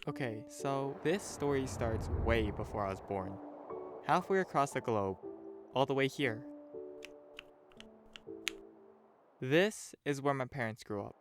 Okay, so this story starts way before I was born. Halfway across the globe, all the way here. This is where my parents grew up.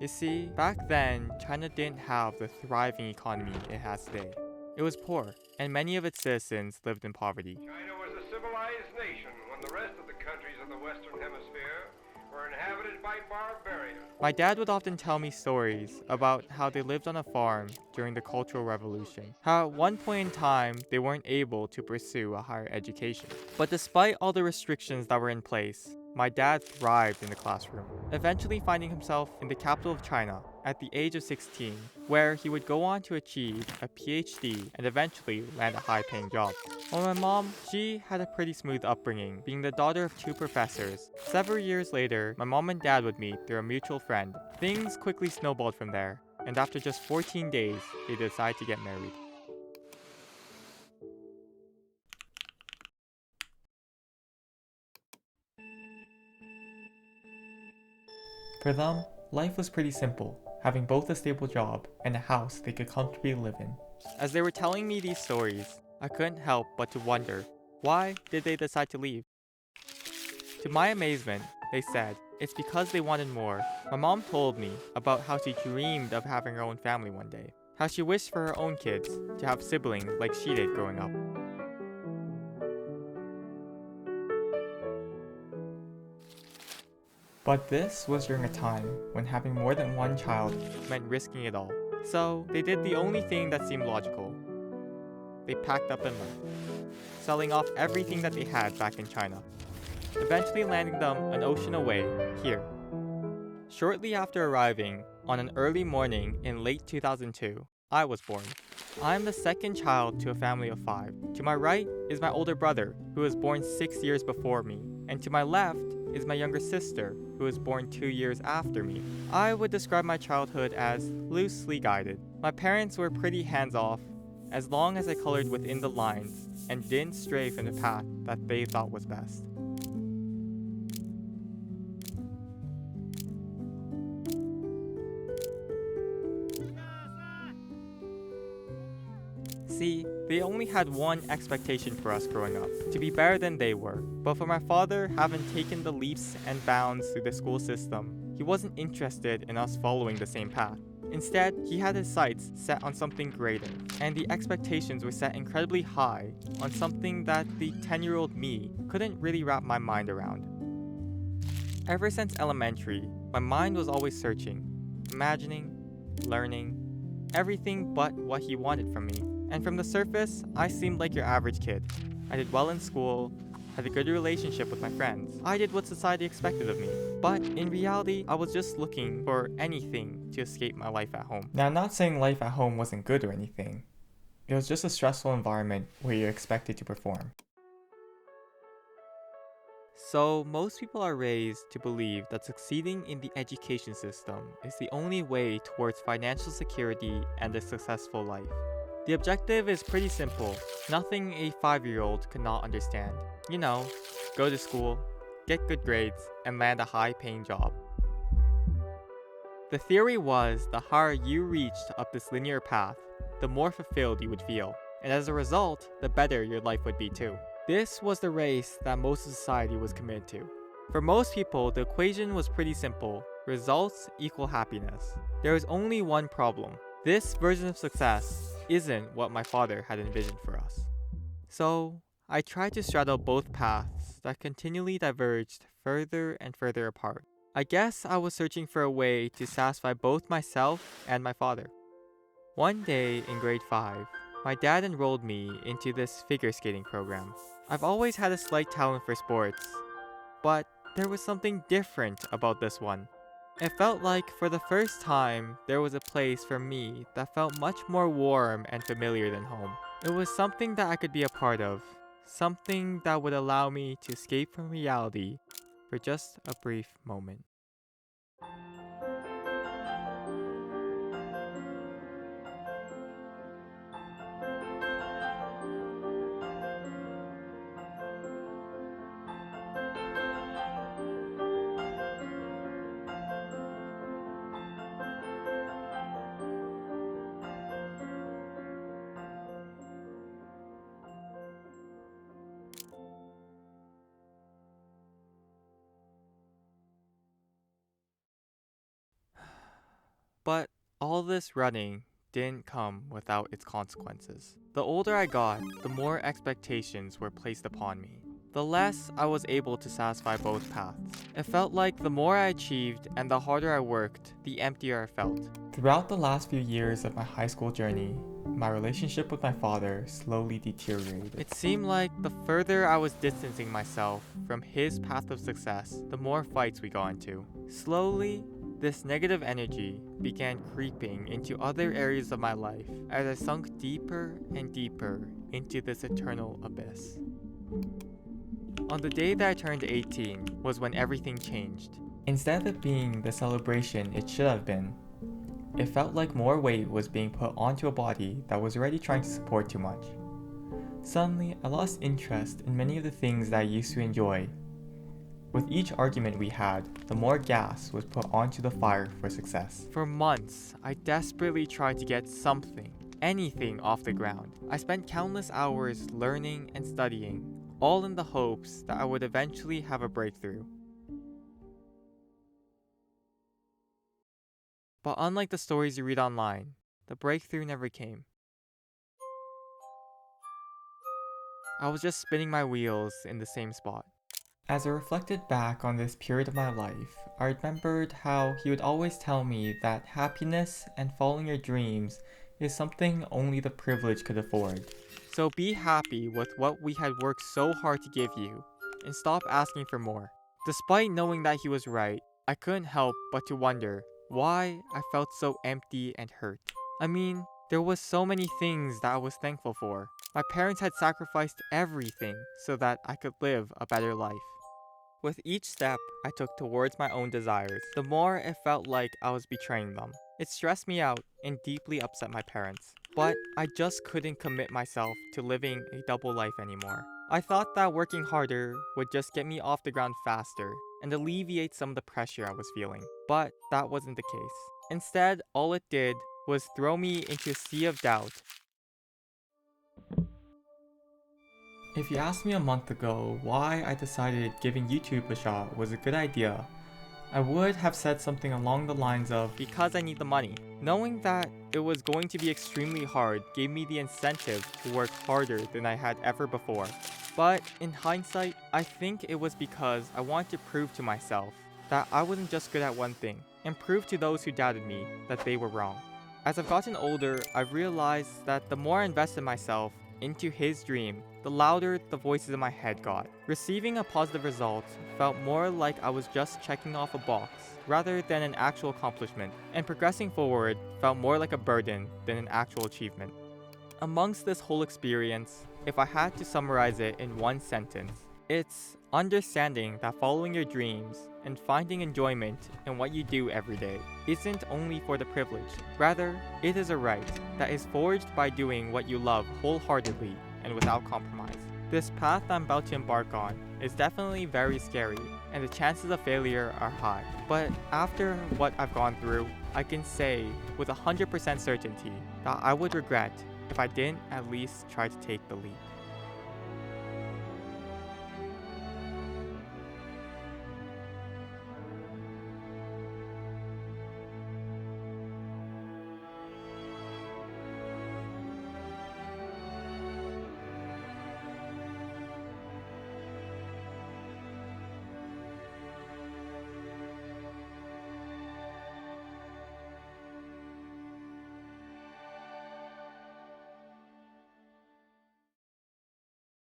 You see, back then, China didn't have the thriving economy it has today. It was poor, and many of its citizens lived in poverty. China was a civilized nation when the rest of the countries of the Western Hemisphere were inhabited by barbarians. My dad would often tell me stories about how they lived on a farm during the Cultural Revolution. How at one point in time, they weren't able to pursue a higher education. But despite all the restrictions that were in place, my dad thrived in the classroom, eventually finding himself in the capital of China at the age of 16, where he would go on to achieve a PhD and eventually land a high-paying job. While my mom, she had a pretty smooth upbringing, being the daughter of two professors. Several years later, my mom and dad would meet through a mutual friend. Things quickly snowballed from there, and after just 14 days, they decided to get married. For them, life was pretty simple, having both a stable job and a house they could comfortably live in. As they were telling me these stories, I couldn't help but to wonder, why did they decide to leave? To my amazement, they said it's because they wanted more. My mom told me about how she dreamed of having her own family one day, how she wished for her own kids to have siblings like she did growing up. But this was during a time when having more than one child meant risking it all. So they did the only thing that seemed logical. They packed up and left, selling off everything that they had back in China, eventually landing them an ocean away here. Shortly after arriving, on an early morning in late 2002, I was born. I am the second child to a family of 5. To my right is my older brother, who was born 6 years before me, and to my left is my younger sister, who was born 2 years after me. I would describe my childhood as loosely guided. My parents were pretty hands-off, as long as I colored within the lines and didn't stray from the path that they thought was best. See, they only had one expectation for us growing up, to be better than they were. But for my father, having taken the leaps and bounds through the school system, he wasn't interested in us following the same path. Instead, he had his sights set on something greater, and the expectations were set incredibly high on something that the 10-year-old me couldn't really wrap my mind around. Ever since elementary, my mind was always searching, imagining, learning, everything but what he wanted from me. And from the surface, I seemed like your average kid. I did well in school, had a good relationship with my friends. I did what society expected of me. But in reality, I was just looking for anything to escape my life at home. Now, I'm not saying life at home wasn't good or anything. It was just a stressful environment where you're expected to perform. So, most people are raised to believe that succeeding in the education system is the only way towards financial security and a successful life. The objective is pretty simple, nothing a 5-year-old could not understand. You know, go to school, get good grades, and land a high-paying job. The theory was the higher you reached up this linear path, the more fulfilled you would feel, and as a result, the better your life would be too. This was the race that most of society was committed to. For most people, the equation was pretty simple. Results equal happiness. There was only one problem. This version of success isn't what my father had envisioned for us. So, I tried to straddle both paths that continually diverged further and further apart. I guess I was searching for a way to satisfy both myself and my father. One day in grade 5, my dad enrolled me into this figure skating program. I've always had a slight talent for sports, but there was something different about this one. It felt like for the first time there was a place for me that felt much more warm and familiar than home. It was something that I could be a part of, something that would allow me to escape from reality for just a brief moment. all this running didn't come without its consequences. The older I got, the more expectations were placed upon me. The less I was able to satisfy both paths. It felt like the more I achieved and the harder I worked, the emptier I felt. Throughout the last few years of my high school journey, my relationship with my father slowly deteriorated. It seemed like the further I was distancing myself from his path of success, the more fights we got into. Slowly, this negative energy began creeping into other areas of my life as I sunk deeper and deeper into this eternal abyss. On the day that I turned 18 was when everything changed. Instead of it being the celebration it should have been, it felt like more weight was being put onto a body that was already trying to support too much. Suddenly, I lost interest in many of the things that I used to enjoy. With each argument we had, the more gas was put onto the fire for success. For months, I desperately tried to get something, anything off the ground. I spent countless hours learning and studying, all in the hopes that I would eventually have a breakthrough. But unlike the stories you read online, the breakthrough never came. I was just spinning my wheels in the same spot. As I reflected back on this period of my life, I remembered how he would always tell me that happiness and following your dreams is something only the privileged could afford. So be happy with what we had worked so hard to give you, and stop asking for more. Despite knowing that he was right, I couldn't help but to wonder why I felt so empty and hurt. I mean, there was so many things that I was thankful for. My parents had sacrificed everything so that I could live a better life. With each step I took towards my own desires, the more it felt like I was betraying them. It stressed me out and deeply upset my parents. But I just couldn't commit myself to living a double life anymore. I thought that working harder would just get me off the ground faster and alleviate some of the pressure I was feeling. But that wasn't the case. Instead, all it did was throw me into a sea of doubt. If you asked me a month ago why I decided giving YouTube a shot was a good idea, I would have said something along the lines of, because I need the money. Knowing that it was going to be extremely hard gave me the incentive to work harder than I had ever before. But in hindsight, I think it was because I wanted to prove to myself that I wasn't just good at one thing, and prove to those who doubted me that they were wrong. As I've gotten older, I've realized that the more I invested myself into his dream, the louder the voices in my head got. Receiving a positive result felt more like I was just checking off a box rather than an actual accomplishment, and progressing forward felt more like a burden than an actual achievement. Amongst this whole experience, if I had to summarize it in one sentence, it's understanding that following your dreams and finding enjoyment in what you do every day isn't only for the privileged. Rather, it is a right that is forged by doing what you love wholeheartedly and without compromise. This path I'm about to embark on is definitely very scary, and the chances of failure are high. But after what I've gone through, I can say with 100% certainty that I would regret if I didn't at least try to take the leap.